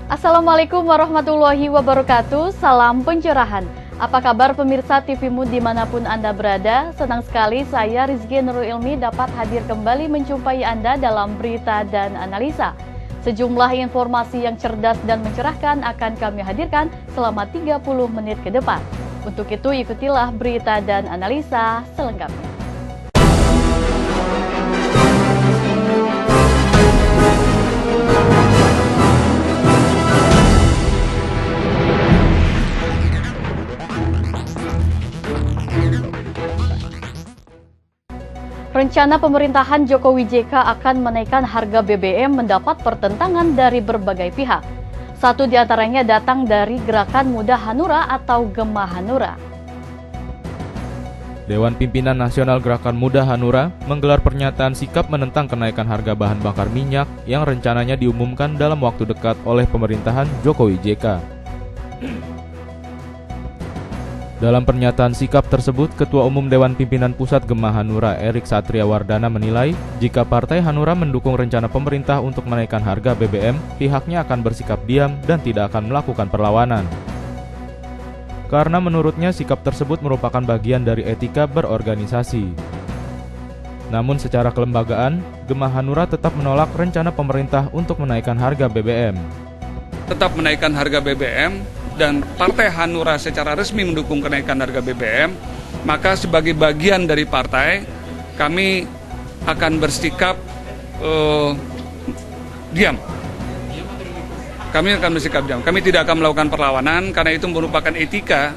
Assalamualaikum warahmatullahi wabarakatuh, salam pencerahan. Apa kabar pemirsa TV Mood dimanapun Anda berada? Senang sekali saya Rizky Nurul Ilmi dapat hadir kembali menjumpai Anda dalam berita dan analisa. Sejumlah informasi yang cerdas dan mencerahkan akan kami hadirkan selama 30 menit ke depan. Untuk itu ikutilah berita dan analisa selengkapnya. Rencana pemerintahan Jokowi JK akan menaikkan harga BBM mendapat pertentangan dari berbagai pihak. Satu di antaranya datang dari Gerakan Muda Hanura atau Gema Hanura. Dewan Pimpinan Nasional Gerakan Muda Hanura menggelar pernyataan sikap menentang kenaikan harga bahan bakar minyak yang rencananya diumumkan dalam waktu dekat oleh pemerintahan Jokowi JK. Dalam pernyataan sikap tersebut, Ketua Umum Dewan Pimpinan Pusat Gema Hanura Erik Satria Wardana menilai jika Partai Hanura mendukung rencana pemerintah untuk menaikkan harga BBM, pihaknya akan bersikap diam dan tidak akan melakukan perlawanan. Karena menurutnya sikap tersebut merupakan bagian dari etika berorganisasi. Namun secara kelembagaan, Gema Hanura tetap menolak rencana pemerintah untuk menaikkan harga BBM. Tetap menaikkan harga BBM dan Partai Hanura secara resmi mendukung kenaikan harga BBM, maka sebagai bagian dari partai, kami akan bersikap diam. Kami akan bersikap diam. Kami tidak akan melakukan perlawanan karena itu merupakan etika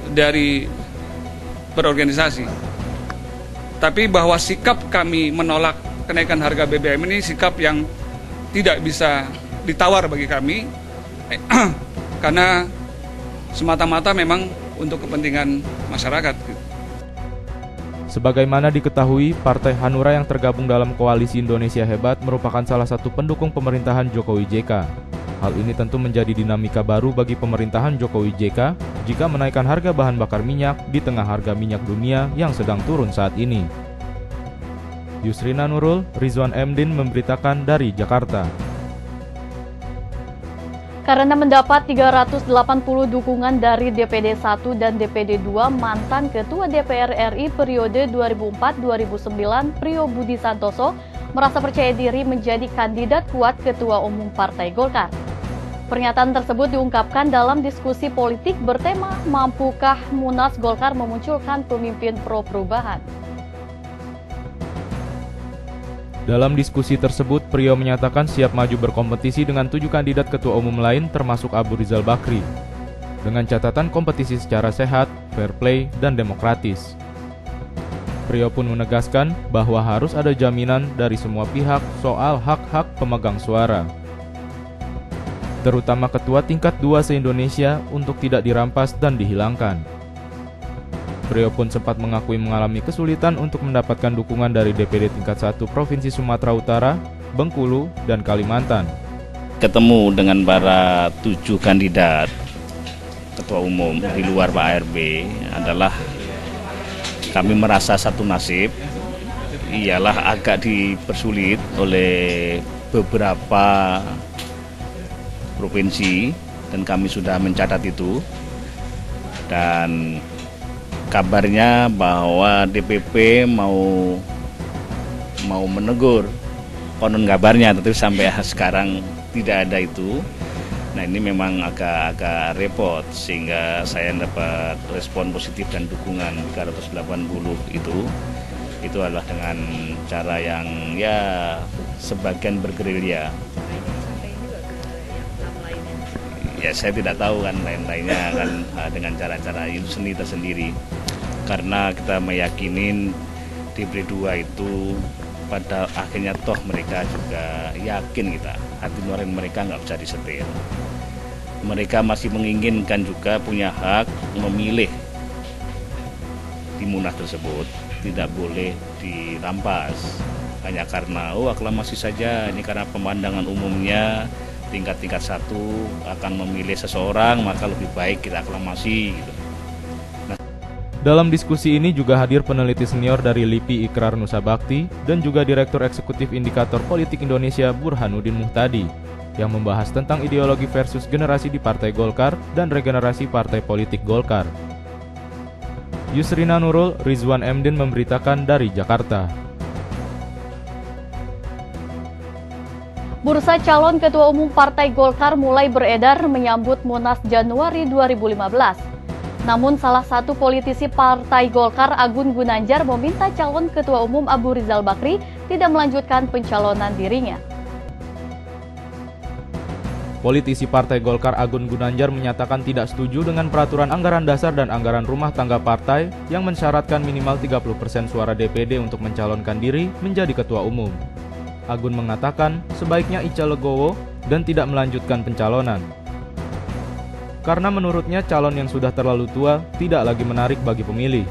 dari berorganisasi. Tapi bahwa sikap kami menolak kenaikan harga BBM ini sikap yang tidak bisa ditawar bagi kami. Karena semata-mata memang untuk kepentingan masyarakat. Sebagaimana diketahui, Partai Hanura yang tergabung dalam Koalisi Indonesia Hebat merupakan salah satu pendukung pemerintahan Jokowi JK. Hal ini tentu menjadi dinamika baru bagi pemerintahan Jokowi JK jika menaikkan harga bahan bakar minyak di tengah harga minyak dunia yang sedang turun saat ini. Yusrina Nurul, Rizwan Emdin memberitakan dari Jakarta. Karena mendapat 380 dukungan dari DPD 1 dan DPD 2, mantan Ketua DPR RI periode 2004-2009 Priyo Budi Santoso merasa percaya diri menjadi kandidat kuat Ketua Umum Partai Golkar. Pernyataan tersebut diungkapkan dalam diskusi politik bertema Mampukah Munas Golkar memunculkan pemimpin pro perubahan. Dalam diskusi tersebut, Priyo menyatakan siap maju berkompetisi dengan 7 kandidat ketua umum lain termasuk Abu Rizal Bakri. Dengan catatan kompetisi secara sehat, fair play, dan demokratis. Priyo pun menegaskan bahwa harus ada jaminan dari semua pihak soal hak-hak pemegang suara. Terutama ketua tingkat 2 se-Indonesia untuk tidak dirampas dan dihilangkan. Priyo pun sempat mengakui mengalami kesulitan untuk mendapatkan dukungan dari DPD tingkat 1 Provinsi Sumatera Utara, Bengkulu, dan Kalimantan. Ketemu dengan para 7 kandidat ketua umum di luar Pak ARB adalah kami merasa satu nasib, ialah agak dipersulit oleh beberapa provinsi dan kami sudah mencatat itu. Dan kabarnya bahwa DPP mau menegur, konon kabarnya, tetapi sampai sekarang tidak ada itu. Nah, ini memang agak repot, sehingga saya dapat respon positif dan dukungan 380 itu adalah dengan cara yang ya sebagian bergerilya. Ya saya tidak tahu kan lain-lainnya kan dengan cara-cara itu seni tersendiri. Karena kita meyakinin DPD 2 itu pada akhirnya toh mereka juga yakin kita, hati nurani mereka nggak bisa disetir. Mereka masih menginginkan juga punya hak memilih di munas tersebut, tidak boleh dirampas. Hanya karena aklamasi saja, ini karena pemandangan umumnya tingkat 1 akan memilih seseorang, maka lebih baik kita aklamasi gitu. Dalam diskusi ini juga hadir peneliti senior dari LIPI Ikrar Nusa Bakti dan juga Direktur Eksekutif Indikator Politik Indonesia Burhanuddin Muhtadi. yang membahas tentang ideologi versus generasi di Partai Golkar dan regenerasi partai politik Golkar. Yusrina Nurul, Rizwan Emdin memberitakan dari Jakarta. Bursa calon Ketua Umum Partai Golkar mulai beredar menyambut Munas Januari 2015. Namun salah satu politisi Partai Golkar, Agun Gunanjar, meminta calon Ketua Umum Abu Rizal Bakri tidak melanjutkan pencalonan dirinya. Politisi Partai Golkar Agun Gunanjar menyatakan tidak setuju dengan peraturan anggaran dasar dan anggaran rumah tangga partai yang mensyaratkan minimal 30% suara DPD untuk mencalonkan diri menjadi Ketua Umum. Agun mengatakan sebaiknya Ica legowo dan tidak melanjutkan pencalonan. Karena menurutnya calon yang sudah terlalu tua tidak lagi menarik bagi pemilih.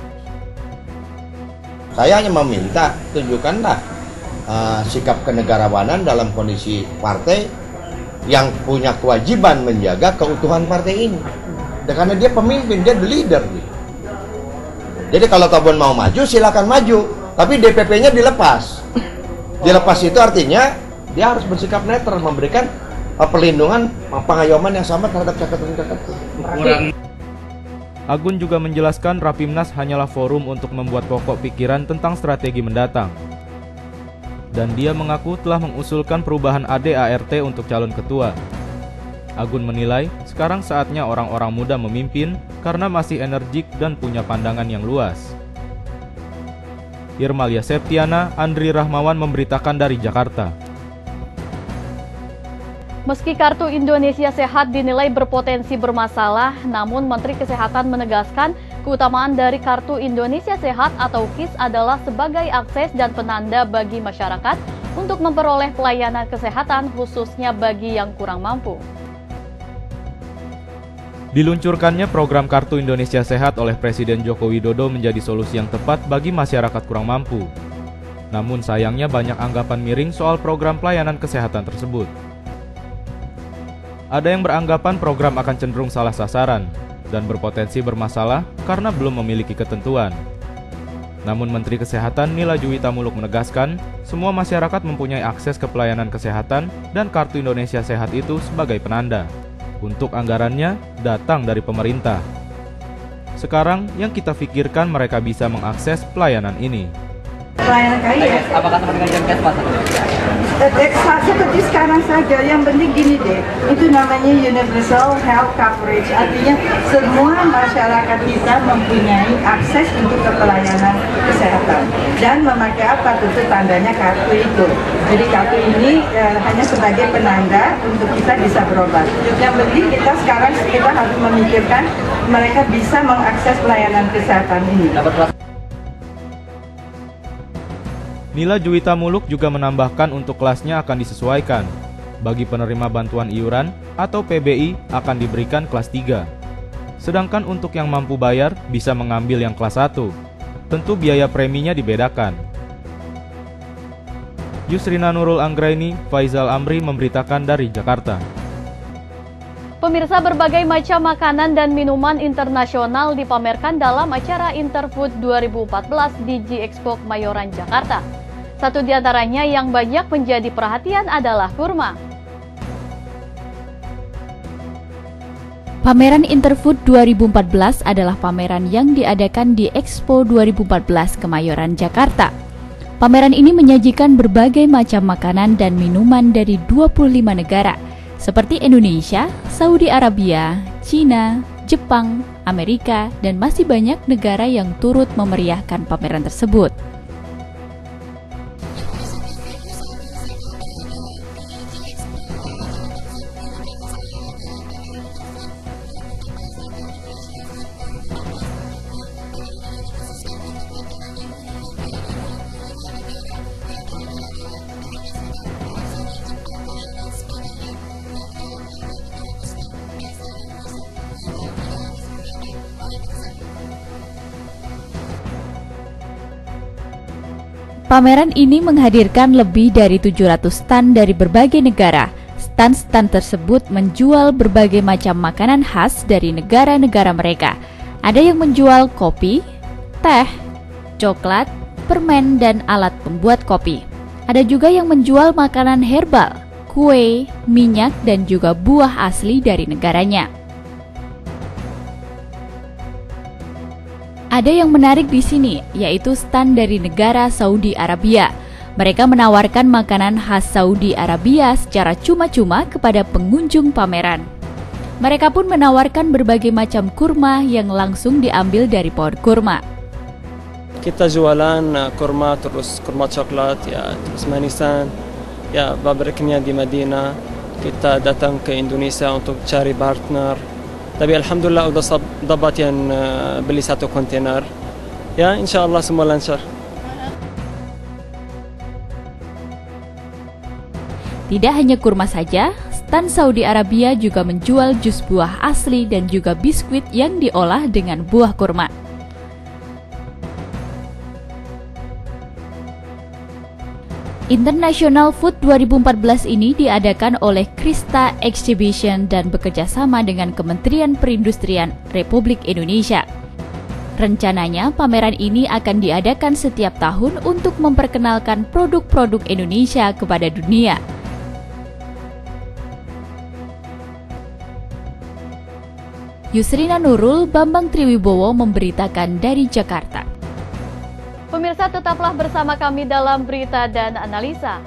Saya hanya meminta tunjukkanlah sikap kenegarawanan dalam kondisi partai yang punya kewajiban menjaga keutuhan partai ini. Karena dia pemimpin, dia the leader. Jadi kalau Tobon mau maju silakan maju, tapi DPP-nya dilepas. Dilepas itu artinya dia harus bersikap netral, memberikan perlindungan, pengayoman yang sama terhadap catatan-catatan. Agun juga menjelaskan Rapimnas hanyalah forum untuk membuat pokok pikiran tentang strategi mendatang. Dan dia mengaku telah mengusulkan perubahan AD/ART untuk calon ketua. Agun menilai sekarang saatnya orang-orang muda memimpin karena masih energik dan punya pandangan yang luas. Irmalia Septiana, Andri Rahmawan memberitakan dari Jakarta. Meski Kartu Indonesia Sehat dinilai berpotensi bermasalah, namun Menteri Kesehatan menegaskan keutamaan dari Kartu Indonesia Sehat atau KIS adalah sebagai akses dan penanda bagi masyarakat untuk memperoleh pelayanan kesehatan khususnya bagi yang kurang mampu. Diluncurkannya program Kartu Indonesia Sehat oleh Presiden Joko Widodo menjadi solusi yang tepat bagi masyarakat kurang mampu. Namun sayangnya banyak anggapan miring soal program pelayanan kesehatan tersebut. Ada yang beranggapan program akan cenderung salah sasaran dan berpotensi bermasalah karena belum memiliki ketentuan. Namun Menteri Kesehatan Nila Juwita Muluk menegaskan, semua masyarakat mempunyai akses ke pelayanan kesehatan dan Kartu Indonesia Sehat itu sebagai penanda. Untuk anggarannya datang dari pemerintah. Sekarang yang kita pikirkan mereka bisa mengakses pelayanan ini. Pelayanan kaya. Apakah sama dengan Kemenkes, Pak? Seperti sekarang saja, yang penting gini deh, itu namanya universal health coverage, artinya semua masyarakat kita mempunyai akses untuk ke pelayanan kesehatan dan memakai apa, tentu tandanya kartu itu. Jadi kartu ini hanya sebagai penanda untuk kita bisa berobat. Yang penting kita sekarang harus memikirkan mereka bisa mengakses pelayanan kesehatan ini. Nila Juwita Muluk juga menambahkan untuk kelasnya akan disesuaikan. Bagi penerima bantuan iuran atau PBI akan diberikan kelas 3. Sedangkan untuk yang mampu bayar bisa mengambil yang kelas 1. Tentu biaya preminya dibedakan. Yusrina Nurul Anggraini, Faizal Amri memberitakan dari Jakarta. Pemirsa, berbagai macam makanan dan minuman internasional dipamerkan dalam acara Interfood 2014 di G-Expo Kemayoran, Jakarta. Satu di antaranya yang banyak menjadi perhatian adalah kurma. Pameran Interfood 2014 adalah pameran yang diadakan di Expo 2014 Kemayoran, Jakarta. Pameran ini menyajikan berbagai macam makanan dan minuman dari 25 negara, seperti Indonesia, Saudi Arabia, Cina, Jepang, Amerika, dan masih banyak negara yang turut memeriahkan pameran tersebut. Pameran ini menghadirkan lebih dari 700 stand dari berbagai negara. Stand-stand tersebut menjual berbagai macam makanan khas dari negara-negara mereka. Ada yang menjual kopi, teh, coklat, permen, dan alat pembuat kopi. Ada juga yang menjual makanan herbal, kue, minyak, dan juga buah asli dari negaranya. Ada yang menarik di sini, yaitu stand dari negara Saudi Arabia. Mereka menawarkan makanan khas Saudi Arabia secara cuma-cuma kepada pengunjung pameran. Mereka pun menawarkan berbagai macam kurma yang langsung diambil dari pohon kurma. Kita jualan kurma, terus kurma coklat, ya, terus manisan, ya, pabriknya di Madinah. Kita datang ke Indonesia untuk cari partner. Tapi alhamdulillah udah dapat yang beli 1 kontainer. Ya, insyaallah semua lancar. Tidak hanya kurma saja, stand Saudi Arabia juga menjual jus buah asli dan juga biskuit yang diolah dengan buah kurma. International Food 2014 ini diadakan oleh Krista Exhibition dan bekerja sama dengan Kementerian Perindustrian Republik Indonesia. Rencananya, pameran ini akan diadakan setiap tahun untuk memperkenalkan produk-produk Indonesia kepada dunia. Yusrina Nurul, Bambang Triwibowo memberitakan dari Jakarta. Pemirsa, tetaplah bersama kami dalam berita dan analisa.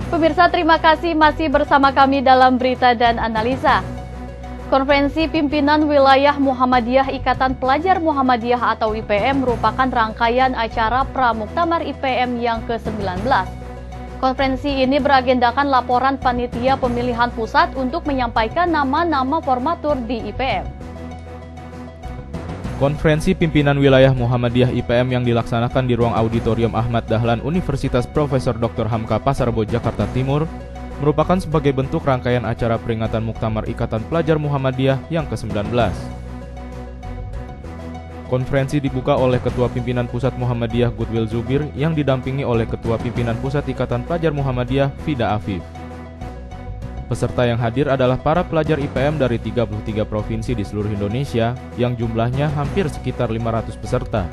Pemirsa, terima kasih masih bersama kami dalam berita dan analisa. Konferensi Pimpinan Wilayah Muhammadiyah Ikatan Pelajar Muhammadiyah atau IPM merupakan rangkaian acara Pramuktamar IPM yang ke-19. Konferensi ini beragendakan laporan panitia pemilihan pusat untuk menyampaikan nama-nama formatur di IPM. Konferensi Pimpinan Wilayah Muhammadiyah IPM yang dilaksanakan di ruang auditorium Ahmad Dahlan Universitas Profesor Dr. Hamka Pasarbo, Jakarta Timur, merupakan sebagai bentuk rangkaian acara peringatan Muktamar Ikatan Pelajar Muhammadiyah yang ke-19. Konferensi dibuka oleh Ketua Pimpinan Pusat Muhammadiyah Goodwill Zubir yang didampingi oleh Ketua Pimpinan Pusat Ikatan Pelajar Muhammadiyah Fida Afif. Peserta yang hadir adalah para pelajar IPM dari 33 provinsi di seluruh Indonesia yang jumlahnya hampir sekitar 500 peserta.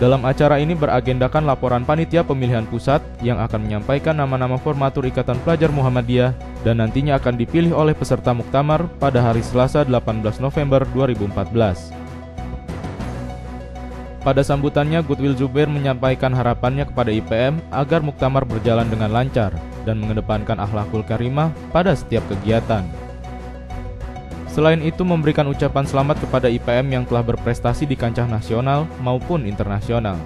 Dalam acara ini beragendakan laporan panitia pemilihan pusat yang akan menyampaikan nama-nama formatur Ikatan Pelajar Muhammadiyah dan nantinya akan dipilih oleh peserta Muktamar pada hari Selasa 18 November 2014. Pada sambutannya, Goodwill Zubir menyampaikan harapannya kepada IPM agar Muktamar berjalan dengan lancar dan mengedepankan akhlakul karimah pada setiap kegiatan. Selain itu, memberikan ucapan selamat kepada IPM yang telah berprestasi di kancah nasional maupun internasional.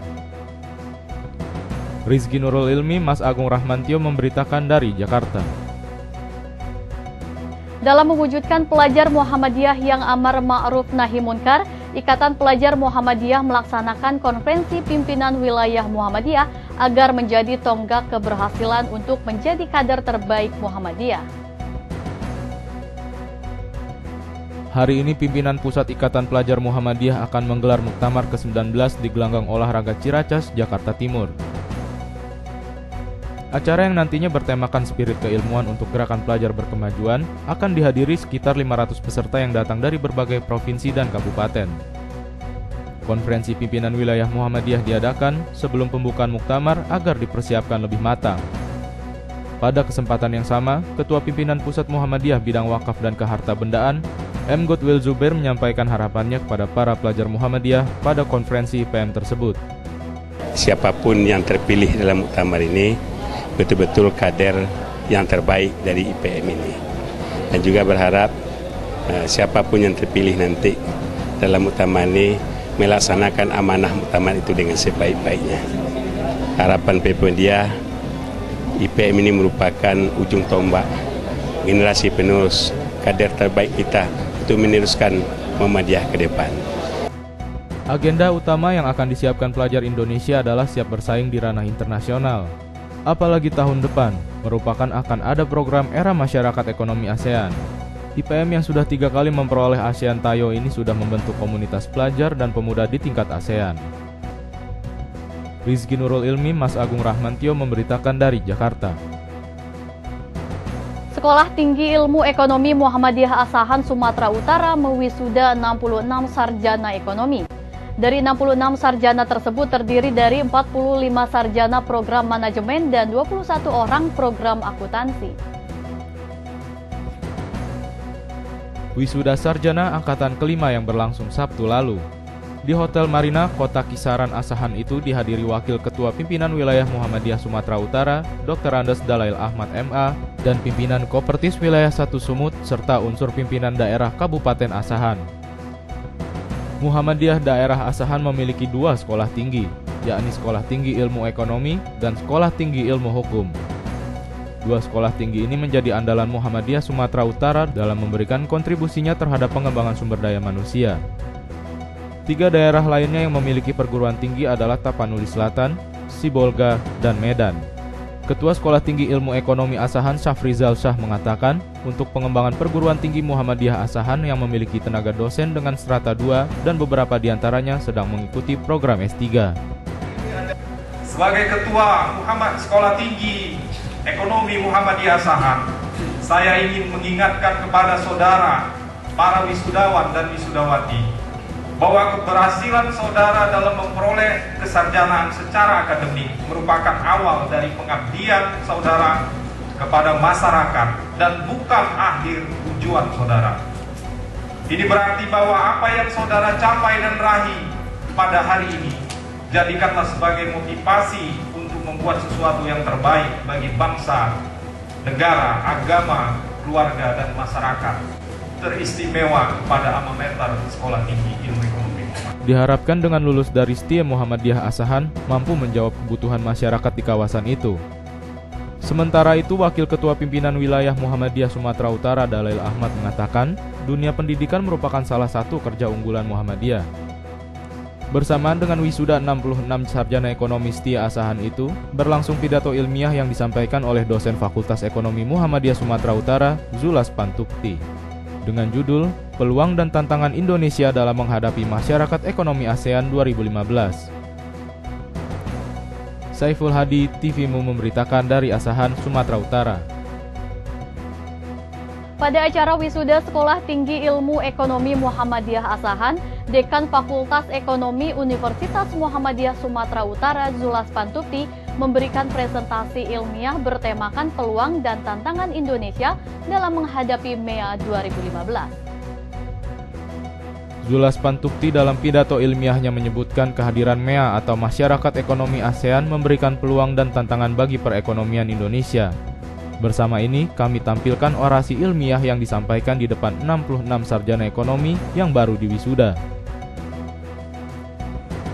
Rizky Nurul Ilmi, Mas Agung Rahmantio memberitakan dari Jakarta. Dalam mewujudkan pelajar Muhammadiyah yang amar ma'ruf nahi munkar, Ikatan Pelajar Muhammadiyah melaksanakan konferensi pimpinan wilayah Muhammadiyah agar menjadi tonggak keberhasilan untuk menjadi kader terbaik Muhammadiyah. Hari ini pimpinan Pusat Ikatan Pelajar Muhammadiyah akan menggelar Muktamar ke-19 di Gelanggang Olahraga Ciracas, Jakarta Timur. Acara yang nantinya bertemakan spirit keilmuan untuk gerakan pelajar berkemajuan akan dihadiri sekitar 500 peserta yang datang dari berbagai provinsi dan kabupaten. Konferensi pimpinan wilayah Muhammadiyah diadakan sebelum pembukaan Muktamar agar dipersiapkan lebih matang. Pada kesempatan yang sama, Ketua Pimpinan Pusat Muhammadiyah Bidang Wakaf dan Kehartabendaan, M. Goodwill Zubir menyampaikan harapannya kepada para pelajar Muhammadiyah pada konferensi IPM tersebut. Siapapun yang terpilih dalam Muktamar ini betul-betul kader yang terbaik dari IPM ini, dan juga berharap siapapun yang terpilih nanti dalam Muktamar ini melaksanakan amanah Muktamar itu dengan sebaik-baiknya. Harapan Pemuda IPM ini merupakan ujung tombak generasi penerus kader terbaik kita untuk meneruskan Muhammadiyah ke depan. Agenda utama yang akan disiapkan pelajar Indonesia adalah siap bersaing di ranah internasional. Apalagi tahun depan merupakan akan ada program Era Masyarakat Ekonomi ASEAN. IPM yang sudah 3 kali memperoleh ASEAN Tayo ini sudah membentuk komunitas pelajar dan pemuda di tingkat ASEAN. Rizky Nurul Ilmi, Mas Agung Rahmantio memberitakan dari Jakarta. Sekolah Tinggi Ilmu Ekonomi Muhammadiyah Asahan Sumatera Utara mewisuda 66 sarjana ekonomi. Dari 66 sarjana tersebut terdiri dari 45 sarjana program manajemen dan 21 orang program akuntansi. Wisuda sarjana angkatan kelima yang berlangsung Sabtu lalu. Di Hotel Marina, Kota Kisaran Asahan itu dihadiri Wakil Ketua Pimpinan Wilayah Muhammadiyah Sumatera Utara, Dr. Andes Dalail Ahmad MA, dan Pimpinan Kopertis Wilayah 1 Sumut, serta unsur pimpinan daerah Kabupaten Asahan. Muhammadiyah Daerah Asahan memiliki 2 sekolah tinggi, yakni Sekolah Tinggi Ilmu Ekonomi dan Sekolah Tinggi Ilmu Hukum. 2 sekolah tinggi ini menjadi andalan Muhammadiyah Sumatera Utara dalam memberikan kontribusinya terhadap pengembangan sumber daya manusia. 3 daerah lainnya yang memiliki perguruan tinggi adalah Tapanuli Selatan, Sibolga, dan Medan. Ketua Sekolah Tinggi Ilmu Ekonomi Asahan Syafrizal Syah mengatakan, untuk pengembangan perguruan tinggi Muhammadiyah Asahan yang memiliki tenaga dosen dengan strata 2 dan beberapa diantaranya sedang mengikuti program S3. Sebagai Ketua Sekolah Tinggi Ekonomi Muhammadiyah Asahan, saya ingin mengingatkan kepada saudara, para wisudawan dan wisudawati, bahwa keberhasilan saudara dalam memperoleh kesarjanaan secara akademik merupakan awal dari pengabdian saudara kepada masyarakat dan bukan akhir tujuan saudara. Ini berarti bahwa apa yang saudara capai dan raih pada hari ini, jadikanlah sebagai motivasi untuk membuat sesuatu yang terbaik bagi bangsa, negara, agama, keluarga, dan masyarakat. Teristimewa kepada alma mater Sekolah Tinggi Ilmu Ekonomi. Diharapkan dengan lulus dari STIA Muhammadiyah Asahan mampu menjawab kebutuhan masyarakat di kawasan itu. Sementara itu, Wakil Ketua Pimpinan Wilayah Muhammadiyah Sumatera Utara Dalail Ahmad mengatakan, dunia pendidikan merupakan salah satu kerja unggulan Muhammadiyah. Bersamaan dengan wisuda 66 sarjana ekonomi STIA Asahan itu, berlangsung pidato ilmiah yang disampaikan oleh dosen Fakultas Ekonomi Muhammadiyah Sumatera Utara, Zulas Pantukti, dengan judul Peluang dan Tantangan Indonesia dalam Menghadapi Masyarakat Ekonomi ASEAN 2015. Saiful Hadi, TVMU memberitakan dari Asahan, Sumatera Utara. Pada acara wisuda Sekolah Tinggi Ilmu Ekonomi Muhammadiyah Asahan, Dekan Fakultas Ekonomi Universitas Muhammadiyah Sumatera Utara Zulas Pantukti memberikan presentasi ilmiah bertemakan peluang dan tantangan Indonesia dalam menghadapi MEA 2015. Zulas Pantukti dalam pidato ilmiahnya menyebutkan kehadiran MEA atau Masyarakat Ekonomi ASEAN memberikan peluang dan tantangan bagi perekonomian Indonesia. Bersama ini, kami tampilkan orasi ilmiah yang disampaikan di depan 66 sarjana ekonomi yang baru diwisuda.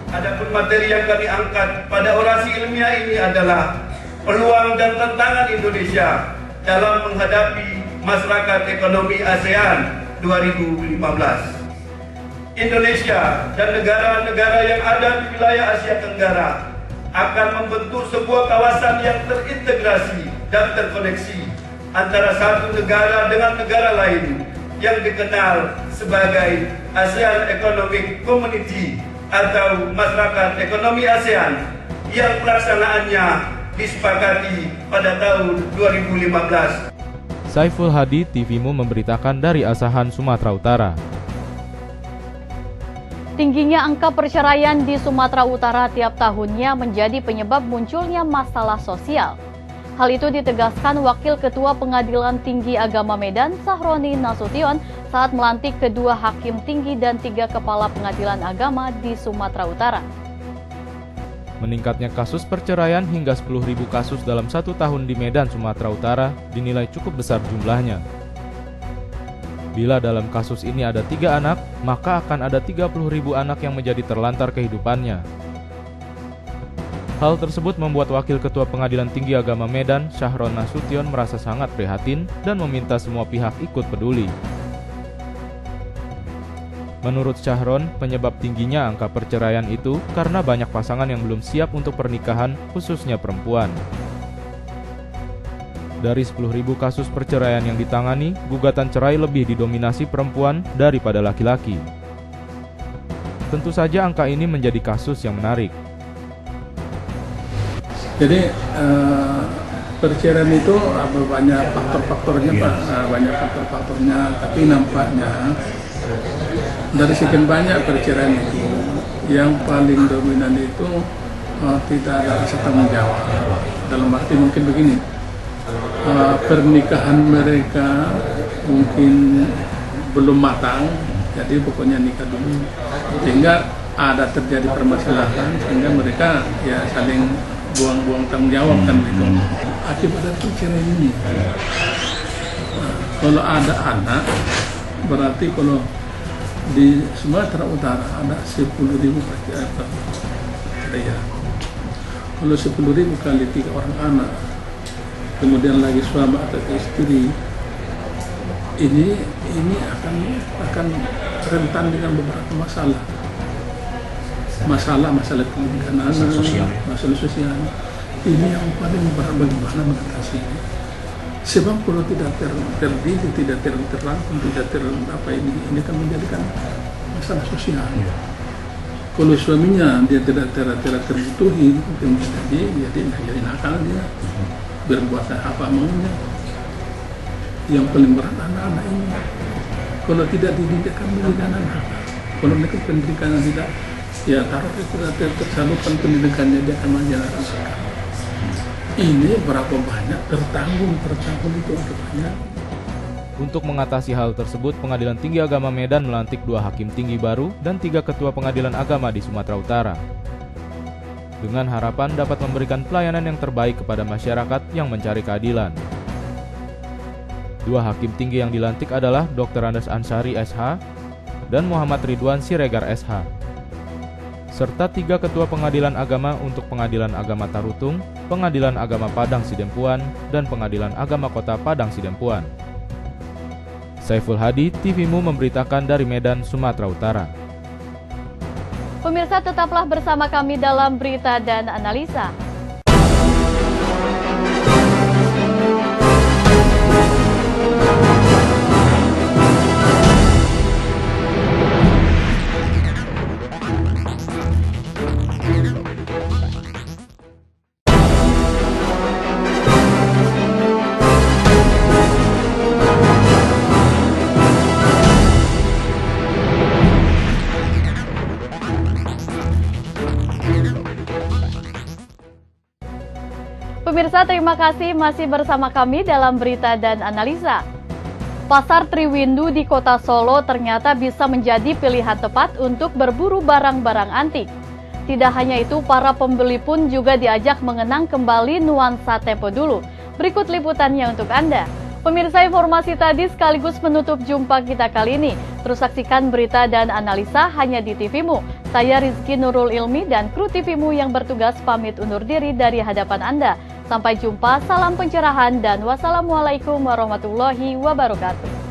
Adapun materi yang kami angkat pada orasi ilmiah ini adalah peluang dan tantangan Indonesia dalam menghadapi Masyarakat Ekonomi ASEAN 2015. Indonesia dan negara-negara yang ada di wilayah Asia Tenggara akan membentuk sebuah kawasan yang terintegrasi dan terkoneksi antara satu negara dengan negara lain yang dikenal sebagai ASEAN Economic Community atau Masyarakat Ekonomi ASEAN yang pelaksanaannya disepakati pada tahun 2015. Saiful Hadi, TVMU memberitakan dari Asahan, Sumatera Utara. Tingginya angka perceraian di Sumatera Utara tiap tahunnya menjadi penyebab munculnya masalah sosial. Hal itu ditegaskan Wakil Ketua Pengadilan Tinggi Agama Medan, Sahroni Nasution, saat melantik kedua hakim tinggi dan 3 kepala pengadilan agama di Sumatera Utara. Meningkatnya kasus perceraian hingga 10.000 kasus dalam 1 tahun di Medan, Sumatera Utara dinilai cukup besar jumlahnya. Bila dalam kasus ini ada 3 anak, maka akan ada 30.000 anak yang menjadi terlantar kehidupannya. Hal tersebut membuat Wakil Ketua Pengadilan Tinggi Agama Medan, Syahron Nasution, merasa sangat prihatin dan meminta semua pihak ikut peduli. Menurut Syahron, penyebab tingginya angka perceraian itu karena banyak pasangan yang belum siap untuk pernikahan, khususnya perempuan. Dari 10.000 kasus perceraian yang ditangani, gugatan cerai lebih didominasi perempuan daripada laki-laki. Tentu saja angka ini menjadi kasus yang menarik. Jadi perceraian itu banyak faktor-faktornya Pak, banyak faktor-faktornya, tapi nampaknya dari sekian banyak perceraian itu yang paling dominan itu tidak ada rasa tanggung jawab. Dalam arti mungkin begini, pernikahan mereka mungkin belum matang, jadi pokoknya nikah dulu, sehingga ada terjadi permasalahan sehingga mereka ya saling buang-buang tanggung jawab kan gitu. Akibat dari perceraian ini, kalau ada anak, berarti kalau di Sumatera Utara ada 10.000 perceraian. Kalau 10.000 kali 3 orang anak, kemudian lagi suami atau istri, ini akan rentan dengan beberapa masalah pendidikan anak, masalah sosial. Ini yang paling berat bagaimana mengatasinya. Sebab kalau tidak terdidik, tidak terrangkum, ini kan menjadikan masalah sosial. Kalau suaminya dia tidak terbutuhi, jadi nakal dia, berbuat apa maunya. Yang paling berat anak-anak ini. Kalau tidak dididik anak-anak, kalau mereka pendidikan tidak, ya taruh tidak tersalurkan pendidikannya, dia akan menjalankan sekarang. Ini berapa banyak tertanggung itu banyak. Untuk mengatasi hal tersebut, Pengadilan Tinggi Agama Medan melantik 2 hakim tinggi baru dan 3 ketua pengadilan agama di Sumatera Utara. Dengan harapan dapat memberikan pelayanan yang terbaik kepada masyarakat yang mencari keadilan. 2 hakim tinggi yang dilantik adalah Dr. Andes Ansari SH dan Muhammad Ridwan Siregar SH. Serta 3 ketua pengadilan agama untuk Pengadilan Agama Tarutung, Pengadilan Agama Padang Sidempuan, dan Pengadilan Agama Kota Padang Sidempuan. Saiful Hadi, TVMU memberitakan dari Medan, Sumatera Utara. Pemirsa, tetaplah bersama kami dalam berita dan analisa. Pemirsa, terima kasih masih bersama kami dalam berita dan analisa. Pasar Triwindu di Kota Solo ternyata bisa menjadi pilihan tepat untuk berburu barang-barang antik. Tidak hanya itu, para pembeli pun juga diajak mengenang kembali nuansa tempo dulu. Berikut liputannya untuk Anda. Pemirsa, informasi tadi sekaligus menutup jumpa kita kali ini. Terus saksikan berita dan analisa hanya di TVMU. Saya Rizky Nurul Ilmi dan kru TVMU yang bertugas pamit undur diri dari hadapan Anda. Sampai jumpa, salam pencerahan dan wassalamualaikum warahmatullahi wabarakatuh.